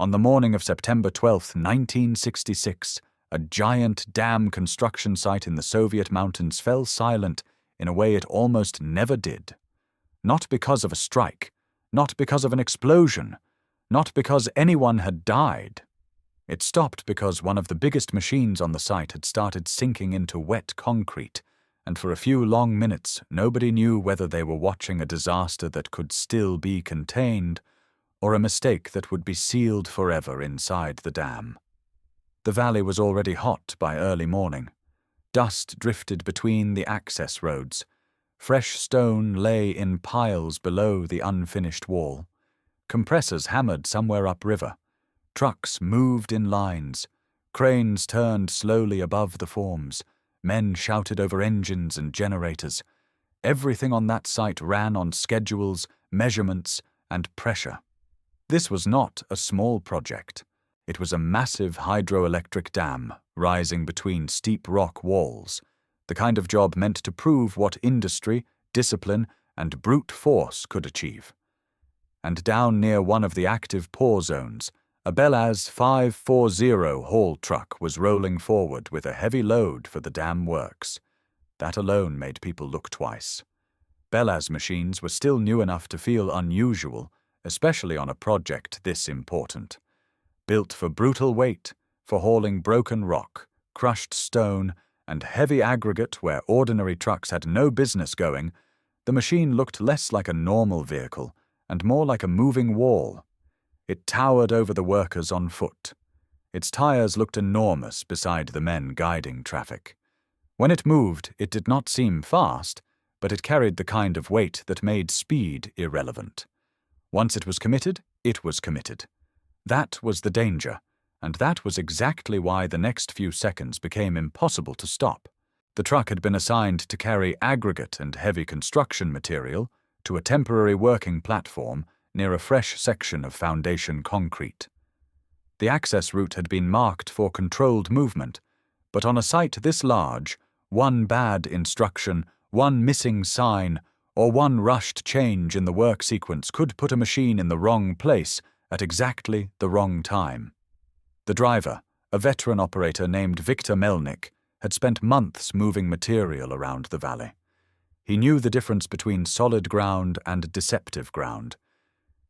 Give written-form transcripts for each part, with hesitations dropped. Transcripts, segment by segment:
On the morning of September 12, 1966, a giant dam construction site in the Soviet mountains fell silent in a way it almost never did. Not because of a strike, not because of an explosion, not because anyone had died. It stopped because one of the biggest machines on the site had started sinking into wet concrete, and for a few long minutes nobody knew whether they were watching a disaster that could still be contained or a mistake that would be sealed forever inside the dam. The valley was already hot by early morning. Dust drifted between the access roads. Fresh stone lay in piles below the unfinished wall. Compressors hammered somewhere upriver. Trucks moved in lines. Cranes turned slowly above the forms. Men shouted over engines and generators. Everything on that site ran on schedules, measurements, and pressure. This was not a small project. It was a massive hydroelectric dam rising between steep rock walls, the kind of job meant to prove what industry, discipline, and brute force could achieve. And down near one of the active pore zones, a BelAZ 540 haul truck was rolling forward with a heavy load for the dam works. That alone made people look twice. BelAZ machines were still new enough to feel unusual, especially on a project this important. Built for brutal weight, for hauling broken rock, crushed stone, and heavy aggregate where ordinary trucks had no business going, the machine looked less like a normal vehicle and more like a moving wall. It towered over the workers on foot. Its tires looked enormous beside the men guiding traffic. When it moved, it did not seem fast, but it carried the kind of weight that made speed irrelevant. Once it was committed, it was committed. That was the danger, and that was exactly why the next few seconds became impossible to stop. The truck had been assigned to carry aggregate and heavy construction material to a temporary working platform near a fresh section of foundation concrete. The access route had been marked for controlled movement, but on a site this large, one bad instruction, one missing sign, or one rushed change in the work sequence could put a machine in the wrong place at exactly the wrong time. The driver, a veteran operator named Viktor Melnik, had spent months moving material around the valley. He knew the difference between solid ground and deceptive ground.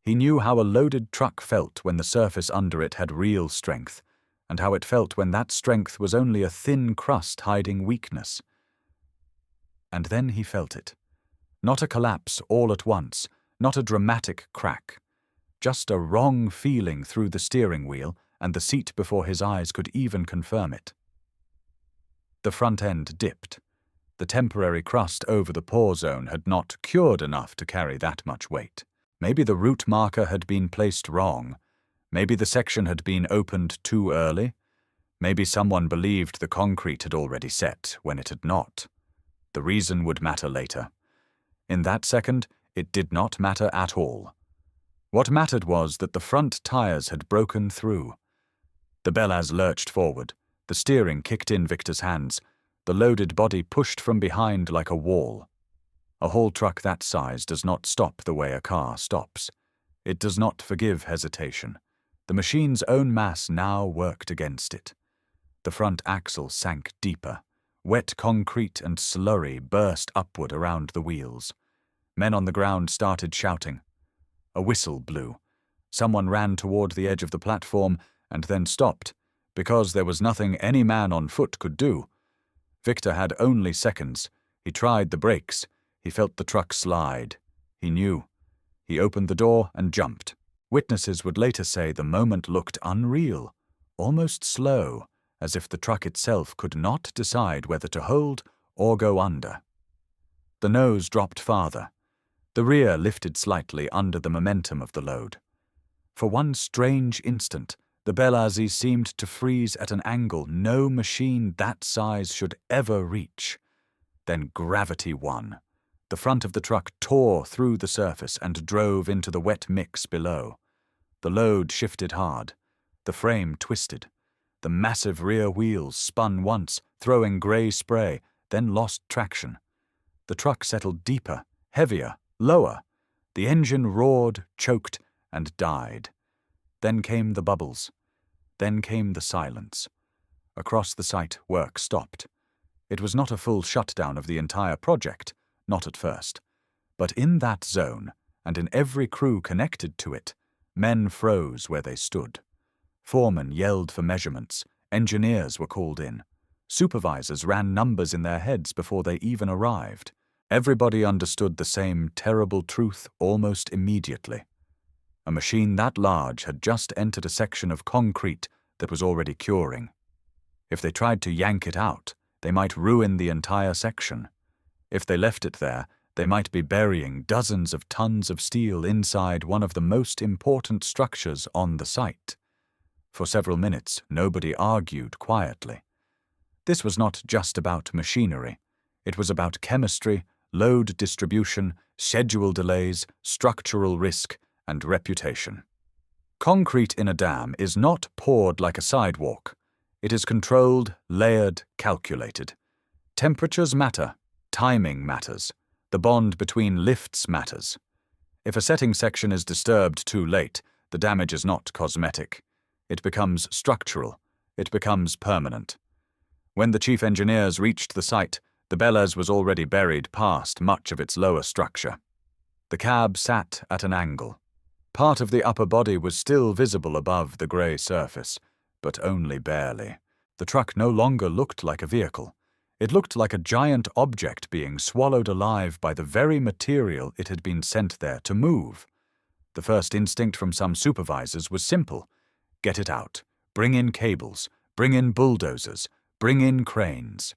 He knew how a loaded truck felt when the surface under it had real strength, and how it felt when that strength was only a thin crust hiding weakness. And then he felt it. Not a collapse all at once, not a dramatic crack. Just a wrong feeling through the steering wheel, and the seat before his eyes could even confirm it. The front end dipped. The temporary crust over the pore zone had not cured enough to carry that much weight. Maybe the route marker had been placed wrong. Maybe the section had been opened too early. Maybe someone believed the concrete had already set when it had not. The reason would matter later. In that second, it did not matter at all. What mattered was that the front tires had broken through. The BelAZ lurched forward. The steering kicked in Victor's hands. The loaded body pushed from behind like a wall. A haul truck that size does not stop the way a car stops. It does not forgive hesitation. The machine's own mass now worked against it. The front axle sank deeper. Wet concrete and slurry burst upward around the wheels. Men on the ground started shouting. A whistle blew. Someone ran toward the edge of the platform and then stopped, because there was nothing any man on foot could do. Victor had only seconds. He tried the brakes. He felt the truck slide. He knew. He opened the door and jumped. Witnesses would later say the moment looked unreal, almost slow, as if the truck itself could not decide whether to hold or go under. The nose dropped farther. The rear lifted slightly under the momentum of the load. For one strange instant, the BelAZ seemed to freeze at an angle no machine that size should ever reach. Then gravity won. The front of the truck tore through the surface and drove into the wet mix below. The load shifted hard. The frame twisted. The massive rear wheels spun once, throwing gray spray, then lost traction. The truck settled deeper, heavier, lower. The engine roared, choked, and died. Then came the bubbles. Then came the silence. Across the site, work stopped. It was not a full shutdown of the entire project, not at first. But in that zone, and in every crew connected to it, men froze where they stood. Foremen yelled for measurements. Engineers were called in. Supervisors ran numbers in their heads before they even arrived. Everybody understood the same terrible truth almost immediately. A machine that large had just entered a section of concrete that was already curing. If they tried to yank it out, they might ruin the entire section. If they left it there, they might be burying dozens of tons of steel inside one of the most important structures on the site. For several minutes, nobody argued quietly. This was not just about machinery. It was about chemistry, load distribution, schedule delays, structural risk, and reputation. Concrete in a dam is not poured like a sidewalk. It is controlled, layered, calculated. Temperatures matter. Timing matters. The bond between lifts matters. If a setting section is disturbed too late, the damage is not cosmetic. It becomes structural. It becomes permanent. When the chief engineers reached the site, the BelAZ was already buried past much of its lower structure. The cab sat at an angle. Part of the upper body was still visible above the grey surface, but only barely. The truck no longer looked like a vehicle. It looked like a giant object being swallowed alive by the very material it had been sent there to move. The first instinct from some supervisors was simple. Get it out. Bring in cables. Bring in bulldozers. Bring in cranes.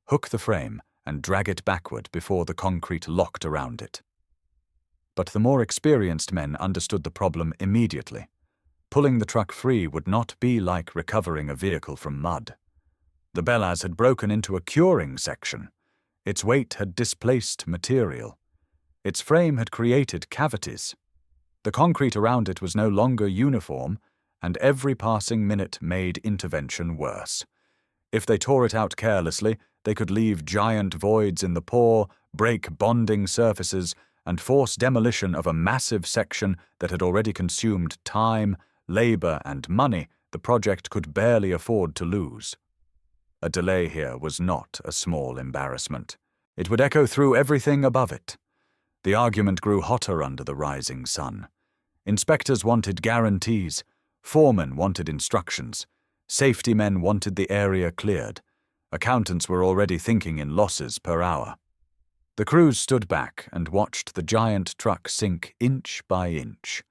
Hook the frame and drag it backward before the concrete locked around it. But the more experienced men understood the problem immediately. Pulling the truck free would not be like recovering a vehicle from mud. The BelAZ had broken into a curing section. Its weight had displaced material. Its frame had created cavities. The concrete around it was no longer uniform, and every passing minute made intervention worse. If they tore it out carelessly, they could leave giant voids in the pore, break bonding surfaces, and force demolition of a massive section that had already consumed time, labor, and money the project could barely afford to lose. A delay here was not a small embarrassment. It would echo through everything above it. The argument grew hotter under the rising sun. Inspectors wanted guarantees. Foremen wanted instructions. Safety men wanted the area cleared. Accountants were already thinking in losses per hour. The crews stood back and watched the giant truck sink inch by inch.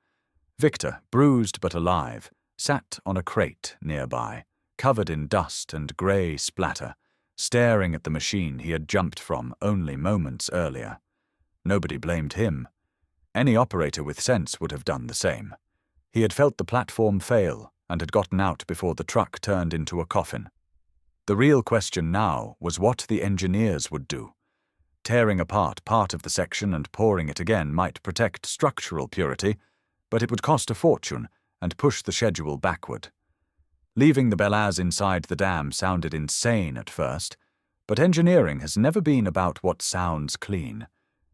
Victor, bruised but alive, sat on a crate nearby, covered in dust and grey splatter, staring at the machine he had jumped from only moments earlier. Nobody blamed him. Any operator with sense would have done the same. He had felt the platform fail and had gotten out before the truck turned into a coffin. The real question now was what the engineers would do. Tearing apart part of the section and pouring it again might protect structural purity, but it would cost a fortune and push the schedule backward. Leaving the BelAZ inside the dam sounded insane at first, but engineering has never been about what sounds clean.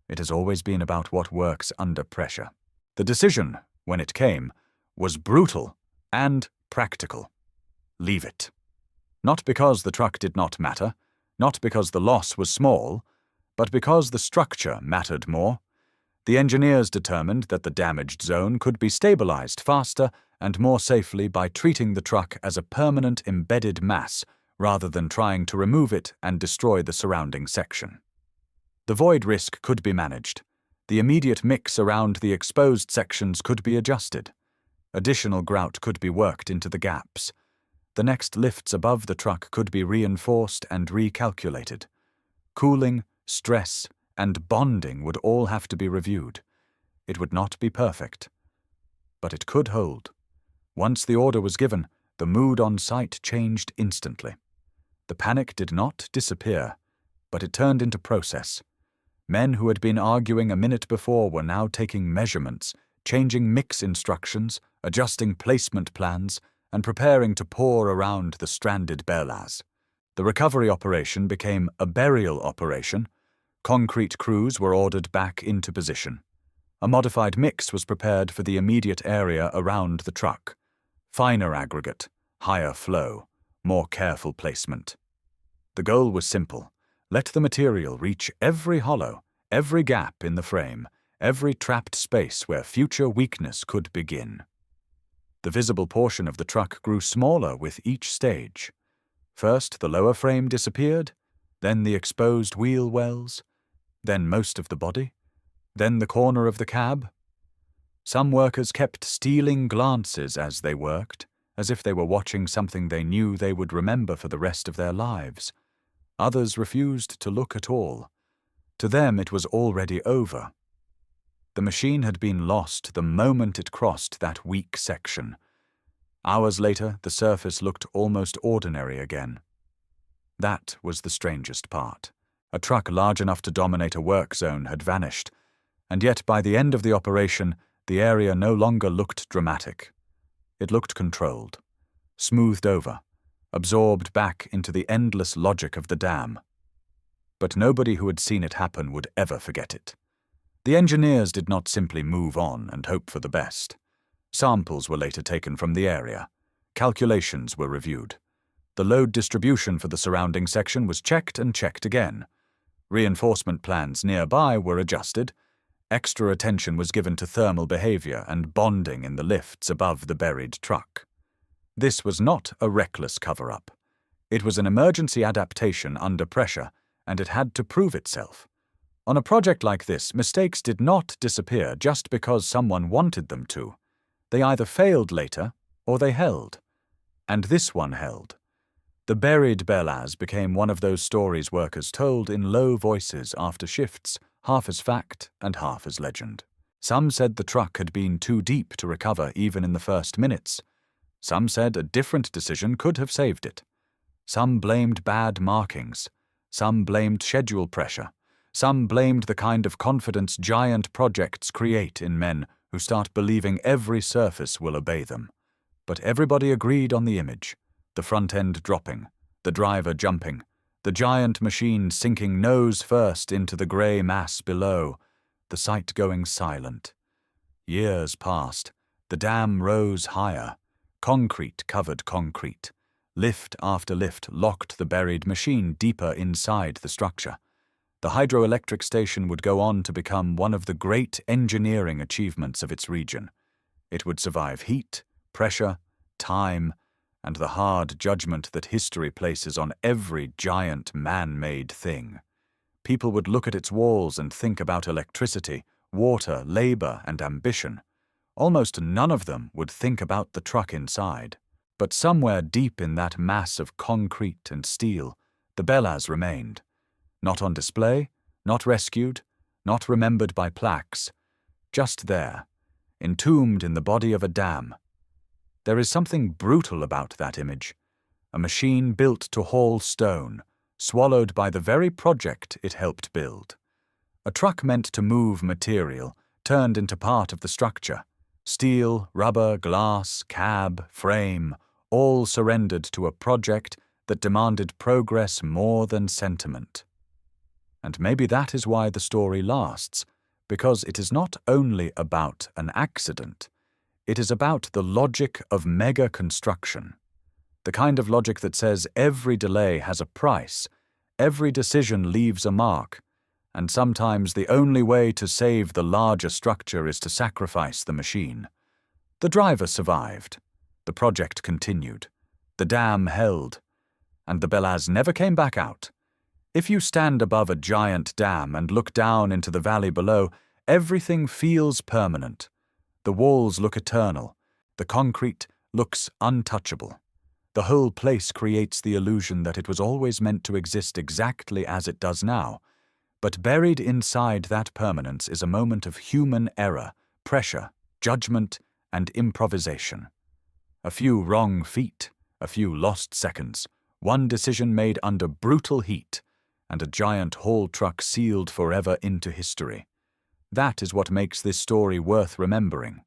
It has always been about what works under pressure. The decision, when it came, was brutal and practical. Leave it. Not because the truck did not matter, not because the loss was small, but because the structure mattered more. The engineers determined that the damaged zone could be stabilized faster and more safely by treating the truck as a permanent embedded mass rather than trying to remove it and destroy the surrounding section. The void risk could be managed. The immediate mix around the exposed sections could be adjusted. Additional grout could be worked into the gaps. The next lifts above the truck could be reinforced and recalculated. Cooling, stress, and bonding would all have to be reviewed. It would not be perfect, but it could hold. Once the order was given, the mood on site changed instantly. The panic did not disappear, but it turned into process. Men who had been arguing a minute before were now taking measurements, changing mix instructions, adjusting placement plans, and preparing to pour around the stranded BelAZ. The recovery operation became a burial operation. Concrete crews were ordered back into position. A modified mix was prepared for the immediate area around the truck. Finer aggregate, higher flow, more careful placement. The goal was simple. Let the material reach every hollow, every gap in the frame, every trapped space where future weakness could begin. The visible portion of the truck grew smaller with each stage. First, the lower frame disappeared, then the exposed wheel wells, then most of the body, then the corner of the cab. Some workers kept stealing glances as they worked, as if they were watching something they knew they would remember for the rest of their lives. Others refused to look at all. To them it was already over. The machine had been lost the moment it crossed that weak section. Hours later, the surface looked almost ordinary again. That was the strangest part. A truck large enough to dominate a work zone had vanished, and yet by the end of the operation, the area no longer looked dramatic. It looked controlled, smoothed over, absorbed back into the endless logic of the dam. But nobody who had seen it happen would ever forget it. The engineers did not simply move on and hope for the best. Samples were later taken from the area. Calculations were reviewed. The load distribution for the surrounding section was checked and checked again. Reinforcement plans nearby were adjusted. Extra attention was given to thermal behavior and bonding in the lifts above the buried truck. This was not a reckless cover-up. It was an emergency adaptation under pressure, and it had to prove itself. On a project like this, mistakes did not disappear just because someone wanted them to. They either failed later, or they held. And this one held. The buried BelAZ became one of those stories workers told in low voices after shifts, half as fact and half as legend. Some said the truck had been too deep to recover even in the first minutes. Some said a different decision could have saved it. Some blamed bad markings. Some blamed schedule pressure. Some blamed the kind of confidence giant projects create in men who start believing every surface will obey them. But everybody agreed on the image. The front end dropping, the driver jumping, the giant machine sinking nose first into the grey mass below, the sight going silent. Years passed. The dam rose higher. Concrete covered concrete. Lift after lift locked the buried machine deeper inside the structure. The hydroelectric station would go on to become one of the great engineering achievements of its region. It would survive heat, pressure, time, and the hard judgment that history places on every giant man-made thing. People would look at its walls and think about electricity, water, labor, and ambition. Almost none of them would think about the truck inside. But somewhere deep in that mass of concrete and steel, the BelAZ remained. Not on display, not rescued, not remembered by plaques. Just there, entombed in the body of a dam. There is something brutal about that image. A machine built to haul stone, swallowed by the very project it helped build. A truck meant to move material, turned into part of the structure. Steel, rubber, glass, cab, frame, all surrendered to a project that demanded progress more than sentiment. And maybe that is why the story lasts, because it is not only about an accident. It is about the logic of mega construction. The kind of logic that says every delay has a price, every decision leaves a mark, and sometimes the only way to save the larger structure is to sacrifice the machine. The driver survived. The project continued. The dam held. And the BelAZ never came back out. If you stand above a giant dam and look down into the valley below, everything feels permanent. The walls look eternal. The concrete looks untouchable. The whole place creates the illusion that it was always meant to exist exactly as it does now. But buried inside that permanence is a moment of human error, pressure, judgment, and improvisation. A few wrong feet, a few lost seconds, one decision made under brutal heat, and a giant haul truck sealed forever into history. That is what makes this story worth remembering.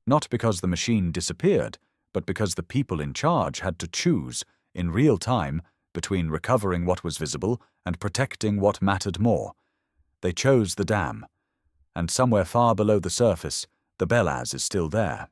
Not because the machine disappeared, but because the people in charge had to choose, in real time, between recovering what was visible and protecting what mattered more. They chose the dam, and somewhere far below the surface, the BelAZ is still there.